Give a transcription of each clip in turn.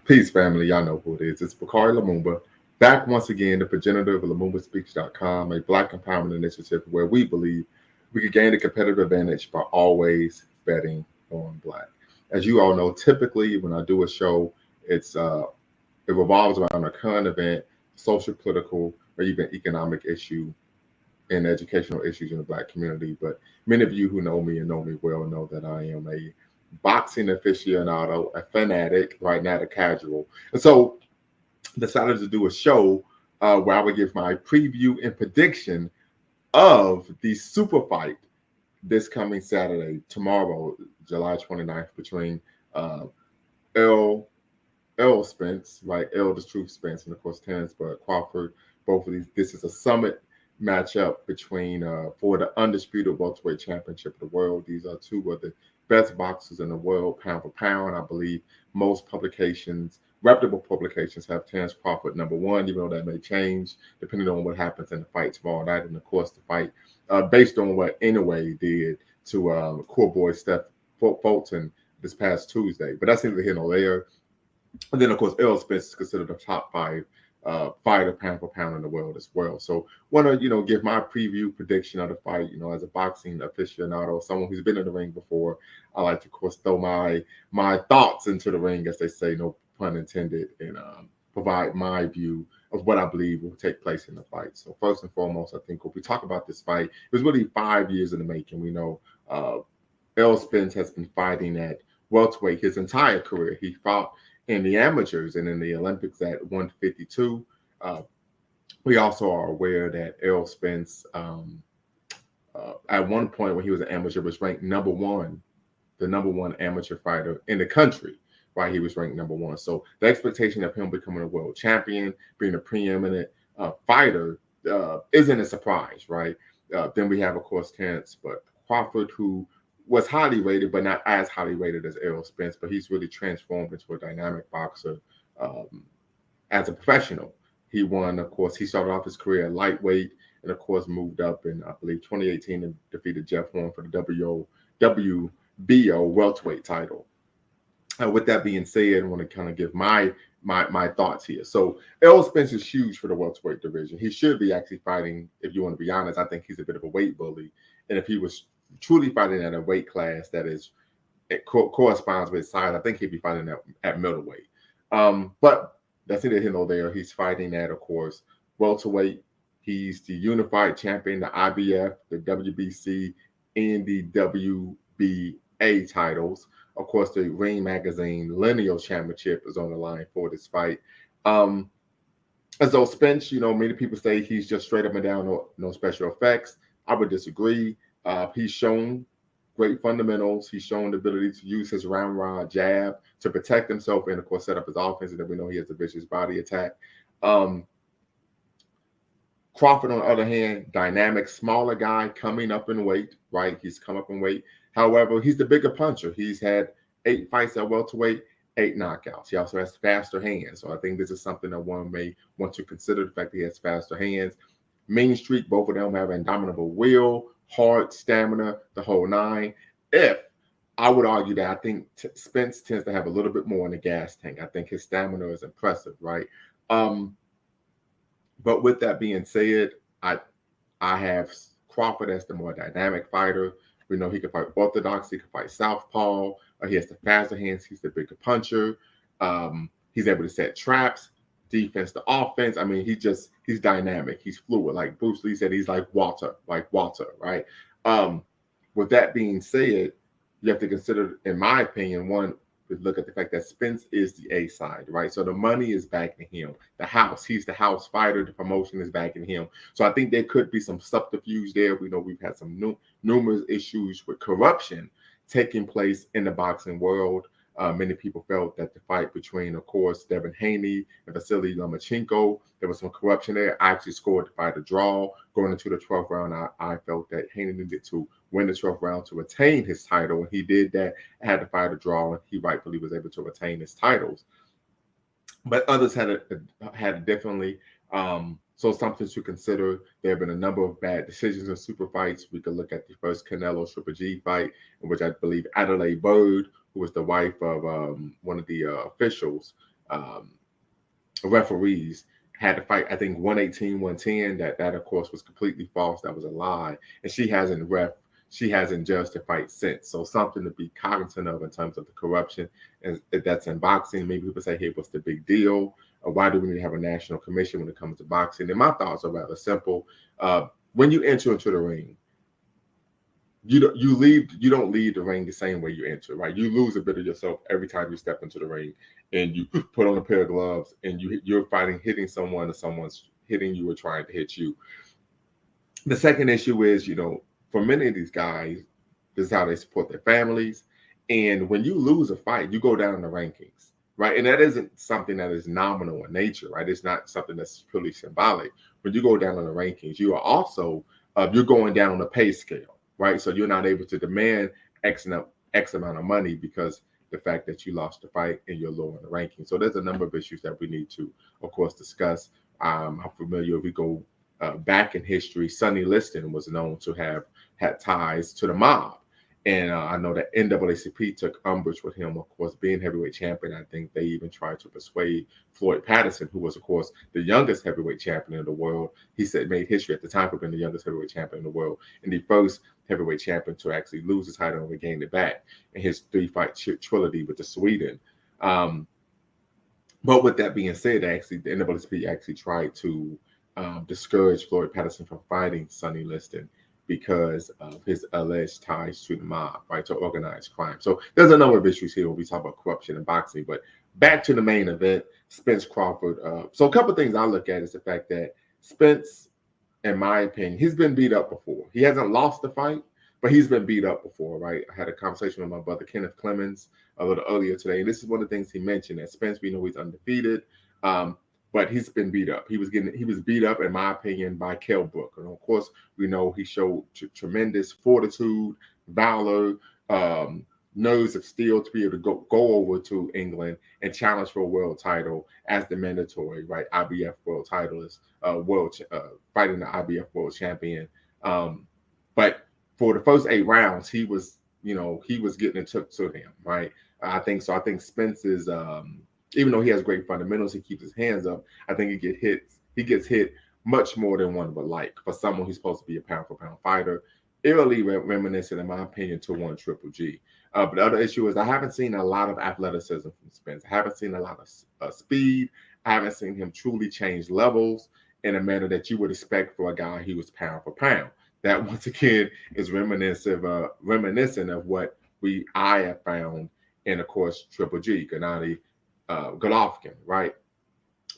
Peace, family. Y'all know who it is. It's Bakari Lumumba, back once again, the progenitor of LumumbaSpeaks.com, a Black empowerment initiative where we believe we could gain a competitive advantage by always betting on Black. As you all know, typically when I do a show, it revolves around a current event, social, political, or even economic issue and educational issues in the Black community. But many of you who know me and know me well know that I am a boxing aficionado, a fanatic, right, not a casual. And so decided to do a show where I would give my preview and prediction of the super fight this coming Saturday, tomorrow, July 29th, between uh, Errol, Errol Spence, right, Errol the Truth Spence, and of course Terence Crawford. Both of these, this is a summit matchup between for the undisputed welterweight championship of the world. These are two of the best boxers in the world, pound for pound. I believe most publications, reputable publications, have Terence Crawford number one, even though that may change depending on what happens in the fight tomorrow night. And of course, the fight based on what Anyway did to core boy Steph Fulton this past Tuesday. But that's neither here nor there. And then, of course, Errol Spence is considered a top five fighter pound for pound in the world as well. So, want to give my preview prediction of the fight. As a boxing aficionado, someone who's been in the ring before, I like to, of course, throw my thoughts into the ring, as they say, no pun intended, and provide my view of what I believe will take place in the fight. So, first and foremost, I think when we talk about this fight, it was really 5 years in the making. We know Errol Spence has been fighting at welterweight his entire career. He fought in the amateurs and in the Olympics at 152. We also are aware that Errol Spence, at one point when he was an amateur, was ranked number one, the number one amateur fighter in the country. Right, he was ranked number one. So the expectation of him becoming a world champion, being a preeminent fighter, isn't a surprise, right? Then we have, of course, Terence Crawford, who was highly rated, but not as highly rated as Errol Spence. But he's really transformed into a dynamic boxer as a professional. He won, of course, he started off his career at lightweight and, of course, moved up in, I believe, 2018 and defeated Jeff Horn for the WBO welterweight title. With that being said, I want to kind of give my thoughts here. So Errol Spence is huge for the welterweight division. He should be actually fighting, if you want to be honest, I think he's a bit of a weight bully. And if he was truly fighting at a weight class that is corresponds with his size, I think he'd be fighting at middleweight. But that's neither here nor there. He's fighting at, of course, welterweight. He's the unified champion, the IBF, the WBC, and the WBA titles. Of course, the Ring Magazine Lineal Championship is on the line for this fight. As though Spence, many people say he's just straight up and down, no special effects. I would disagree. He's shown great fundamentals. He's shown the ability to use his round rod jab to protect himself and, of course, set up his offense. And then we know he has a vicious body attack. Crawford, on the other hand, dynamic, smaller guy coming up in weight, right? He's come up in weight. However, he's the bigger puncher. He's had 8 fights at welterweight, 8 knockouts. He also has faster hands. So I think this is something that one may want to consider, the fact that he has faster hands. Mean streak, both of them have indomitable will, hard stamina, the whole nine. I would argue that I think Spence tends to have a little bit more in the gas tank. I think his stamina is impressive, right? But with that being said, I have Crawford as the more dynamic fighter. We know he can fight orthodox, he can fight southpaw. He has the faster hands. He's the bigger puncher. He's able to set traps, defense to offense. I mean, he's dynamic. He's fluid. Like Bruce Lee said, he's like water, right? With that being said, you have to consider, in my opinion, one, look at the fact that Spence is the A side, right? So the money is backing him. He's the house fighter. The promotion is backing him. So I think there could be some subterfuge there. We know we've had some numerous issues with corruption taking place in the boxing world. Many people felt that the fight between, of course, Devin Haney and Vasily Lomachenko, there was some corruption there. I actually scored the fight a draw. Going into the 12th round, I felt that Haney needed to win the 12th round to retain his title. And he did that, had the fight a draw, and he rightfully was able to retain his titles. But others had it differently. So something to consider. There have been a number of bad decisions in super fights. We could look at the first Canelo Triple G fight, in which I believe Adelaide Bird, who was the wife of one of the officials, um, referees had to fight, I think 118, 110. That of course was completely false. That was a lie. And she hasn't judged the fight since. So something to be cognizant of in terms of the corruption and that's in boxing. Maybe people say, hey, what's the big deal? Or why do we need to have a national commission when it comes to boxing? And my thoughts are rather simple. When you enter into the ring, you don't leave the ring the same way you enter, right? You lose a bit of yourself every time you step into the ring and you put on a pair of gloves and you're hitting someone or someone's hitting you or trying to hit you. The second issue is, for many of these guys, this is how they support their families. And when you lose a fight, you go down in the rankings, right? And that isn't something that is nominal in nature, right? It's not something that's purely symbolic. When you go down in the rankings, you are also you're going down on the pay scale, right? So you're not able to demand X amount of money because the fact that you lost the fight and you're low in the ranking. So there's a number of issues that we need to, of course, discuss. I'm familiar, if we go back in history, Sonny Liston was known to have had ties to the mob. And I know that NAACP took umbrage with him, of course, being heavyweight champion. I think they even tried to persuade Floyd Patterson, who was, of course, the youngest heavyweight champion in the world. He said made history at the time for being the youngest heavyweight champion in the world and the first heavyweight champion to actually lose his title and regain it back in his 3-fight trilogy with the Sweden. But with that being said, actually, the NAACP actually tried to discourage Floyd Patterson from fighting Sonny Liston because of his alleged ties to the mob, right, to organized crime. So there's a number of issues here when we talk about corruption in boxing. But back to the main event, Spence Crawford. So a couple of things I look at is the fact that Spence, in my opinion, he's been beat up before. He hasn't lost the fight, but he's been beat up before, right? I had a conversation with my brother Kenneth Clemens a little earlier today, and this is one of the things he mentioned, that Spence, we know he's undefeated, but he's been beat up. He was beat up, in my opinion, by Kell Brook. And of course, we know he showed tremendous fortitude, valor, nerves of steel to be able to go over to England and challenge for a world title as the mandatory, right, IBF world titleist, fighting the IBF world champion. But for the first 8 rounds, he was getting it took to him, right? I think so. I think Spence is, even though he has great fundamentals, he keeps his hands up. I think he gets hit much more than one would like for someone who's supposed to be a pound for pound fighter. Eerily reminiscent, in my opinion, to one Triple G. But the other issue is I haven't seen a lot of athleticism from Spence. I haven't seen a lot of speed. I haven't seen him truly change levels in a manner that you would expect for a guy who was pound for pound. That once again is reminiscent of what I have found in, of course, Triple G, Gennady Golovkin, right?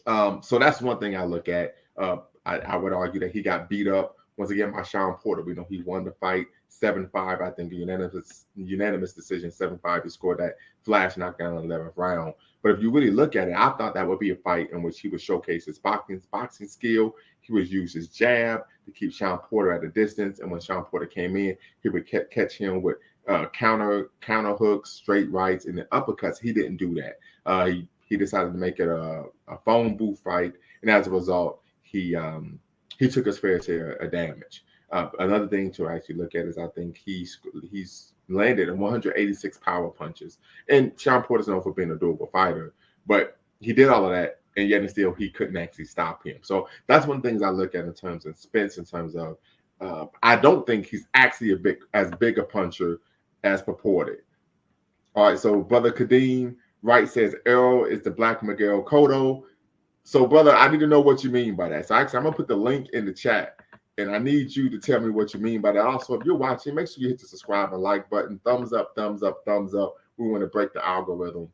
So that's one thing I look at. I would argue that he got beat up once again by Sean Porter. We know he won the fight 7-5, I think, a unanimous decision, 7-5. He scored that flash knockdown in the 11th round. But if you really look at it, I thought that would be a fight in which he would showcase his boxing skill. He would use his jab to keep Sean Porter at a distance. And when Sean Porter came in, he would catch him with counter hooks, straight rights, and the uppercuts. He didn't do that. He decided to make it a phone booth fight. And as a result, he took his fair share of damage. Another thing to actually look at is I think he's landed 186 power punches. And Sean Porter's known for being a durable fighter, but he did all of that, and yet and still he couldn't actually stop him. So that's one of the things I look at in terms of Spence, in terms of I don't think he's actually as big a puncher as purported. All right, so Brother Kadeem Wright says Errol is the Black Miguel Cotto. So, brother, I need to know what you mean by that. So, actually, I'm going to put the link in the chat, and I need you to tell me what you mean by that. Also, if you're watching, make sure you hit the subscribe and like button. Thumbs up, thumbs up, thumbs up. We want to break the algorithm.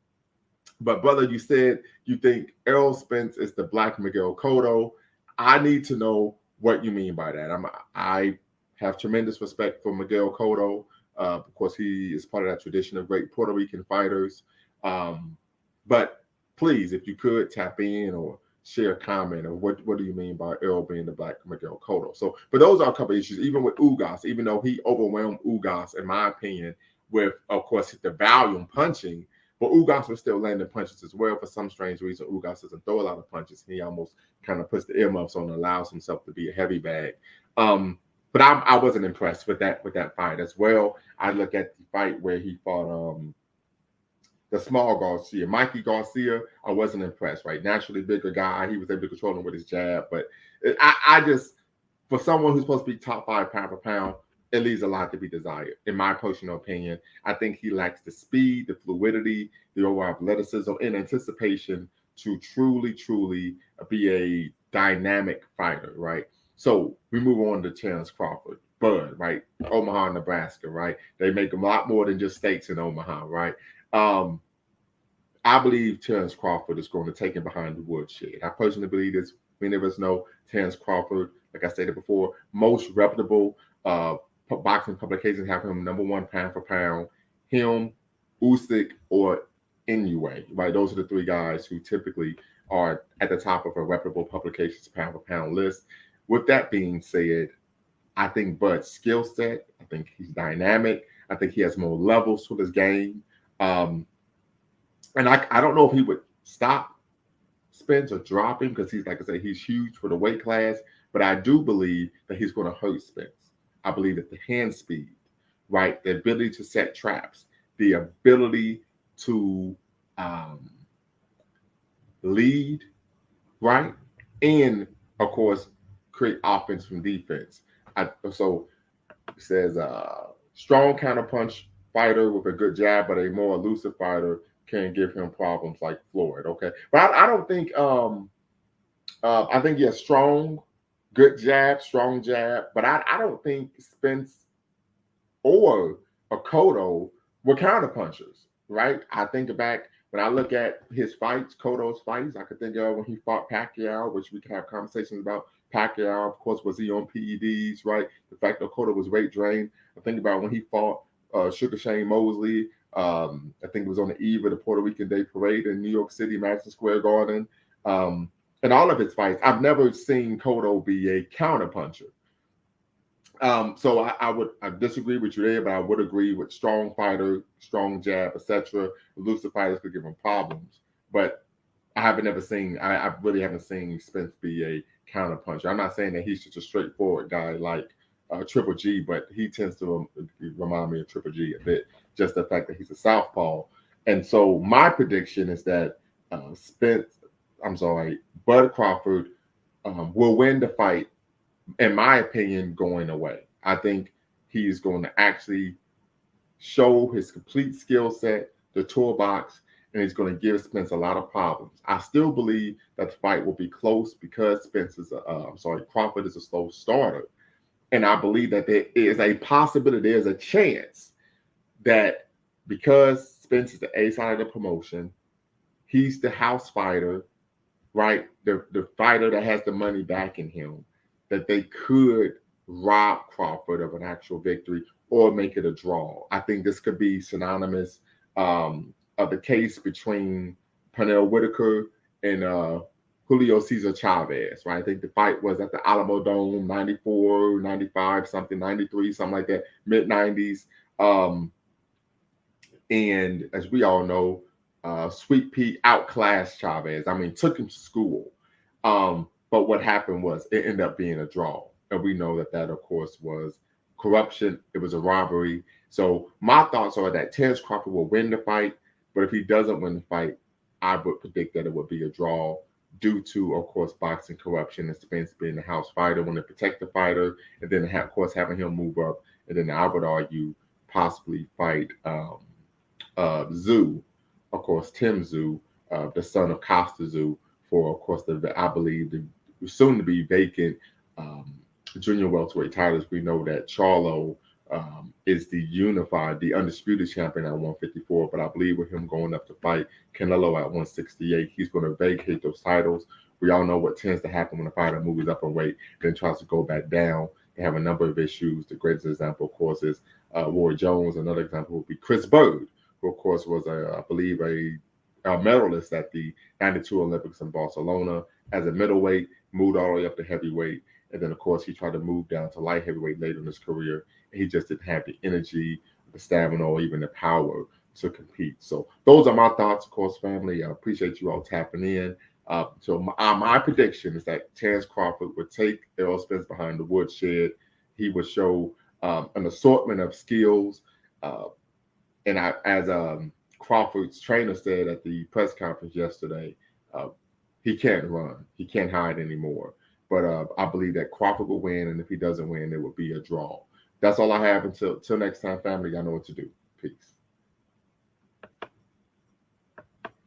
But, brother, you said you think Errol Spence is the Black Miguel Cotto. I need to know what you mean by that. I have tremendous respect for Miguel Cotto. Of course, he is part of that tradition of great Puerto Rican fighters. But please, if you could tap in or share a comment of what do you mean by Errol being the Black Miguel Cotto. So, but those are a couple of issues. Even with Ugas, even though he overwhelmed Ugas, in my opinion, with, of course, the volume punching, but Ugas was still landing punches as well. For some strange reason, Ugas doesn't throw a lot of punches. He almost kind of puts the earmuffs on and allows himself to be a heavy bag. But I wasn't impressed with that fight as well. I look at the fight where he fought the small Garcia. Mikey Garcia, I wasn't impressed, right? Naturally bigger guy. He was able to control him with his jab. But I just, for someone who's supposed to be top 5 pound for pound, it leaves a lot to be desired, in my personal opinion. I think he lacks the speed, the fluidity, the overall athleticism, and anticipation to truly be a dynamic fighter, right? So we move on to Terence Crawford, Bud, right? Omaha, Nebraska, right? They make a lot more than just steaks in Omaha, right? Um, I believe Terence Crawford is going to take him behind the woodshed. I personally believe this. Many of us know Terence Crawford, like I stated before, most reputable boxing publications have him number 1 pound for pound. Him, Usyk, or Inoue, right? Those are the 3 guys who typically are at the top of a reputable publications pound for pound list. With that being said, I think Bud's skill set, I think he's dynamic. I think he has more levels to his game. Um, and I don't know if he would stop Spence or drop him because he's, like I said, he's huge for the weight class. But I do believe that he's going to hurt Spence. I believe that the hand speed, right, the ability to set traps, the ability to lead, right, and of course create offense from defense. So it says strong counterpunch fighter with a good jab, but a more elusive fighter can give him problems like Floyd. Okay, but I don't think I think he has good jab, strong jab, but I don't think Spence or Cotto were counterpunchers, right? I think back when I look at his fights, Cotto's fights, I could think of when he fought Pacquiao, which we can have conversations about. Pacquiao, of course, was he on PEDs, right? The fact that Cotto was weight drained. I think about when he fought Sugar Shane Mosley. I think it was on the eve of the Puerto Rican Day Parade in New York City, Madison Square Garden. In all of his fights, I've never seen Cotto be a counterpuncher. So I disagree with you there, but I would agree with strong fighter, strong jab, etc. Elusive fighters could give him problems, but I really haven't seen Spence be a counterpuncher. I'm not saying that he's just a straightforward guy like Triple G, but he tends to remind me of Triple G a bit. Just the fact that he's a southpaw, and so my prediction is that Bud Crawford will win the fight, in my opinion, going away. I think he's going to actually show his complete skill set, the toolbox, and he's going to give Spence a lot of problems. I still believe that the fight will be close because Crawford is a slow starter. And I believe that there is a possibility, there's a chance that because Spence is the A side of the promotion, he's the house fighter, right? The fighter that has the money backing him, that they could rob Crawford of an actual victory or make it a draw. I think this could be synonymous of the case between Pernell Whitaker and Julio Cesar Chavez, right? I think the fight was at the Alamo Dome, 94, 95, something, 93, something like that, mid-90s. And as we all know, Sweet Pea outclassed Chavez. I mean, took him to school. But what happened was it ended up being a draw. And we know that, of course, was corruption. It was a robbery. So my thoughts are that Terence Crawford will win the fight. But if he doesn't win the fight, I would predict that it would be a draw due to, of course, boxing corruption and Spence being the house fighter, want to protect the fighter, and then, of course, having him move up. And then I would argue possibly fight Tszyu, of course, Tim Tszyu, the son of Costa Tszyu, for, of course, I believe the soon to be vacant junior welterweight title. We know that Charlo is the undisputed champion at 154, but I believe with him going up to fight Canelo at 168, he's going to vacate those titles. We all know what tends to happen when a fighter moves up in weight, then tries to go back down. They have a number of issues. The greatest example, of course, is Roy Jones. Another example would be Chris Bird, who, of course, was, I believe, a medalist at the 92 Olympics in Barcelona as a middleweight, moved all the way up to heavyweight. And then, of course, he tried to move down to light heavyweight later in his career. And he just didn't have the energy, the stamina, or even the power to compete. So those are my thoughts, of course, family. I appreciate you all tapping in. So my prediction is that Terence Crawford would take Errol Spence behind the woodshed. He would show an assortment of skills. And as Crawford's trainer said at the press conference yesterday, uh, he can't run. He can't hide anymore. But I believe that Crawford will win, and if he doesn't win, it will be a draw. That's all I have until next time, family. Y'all know what to do. Peace.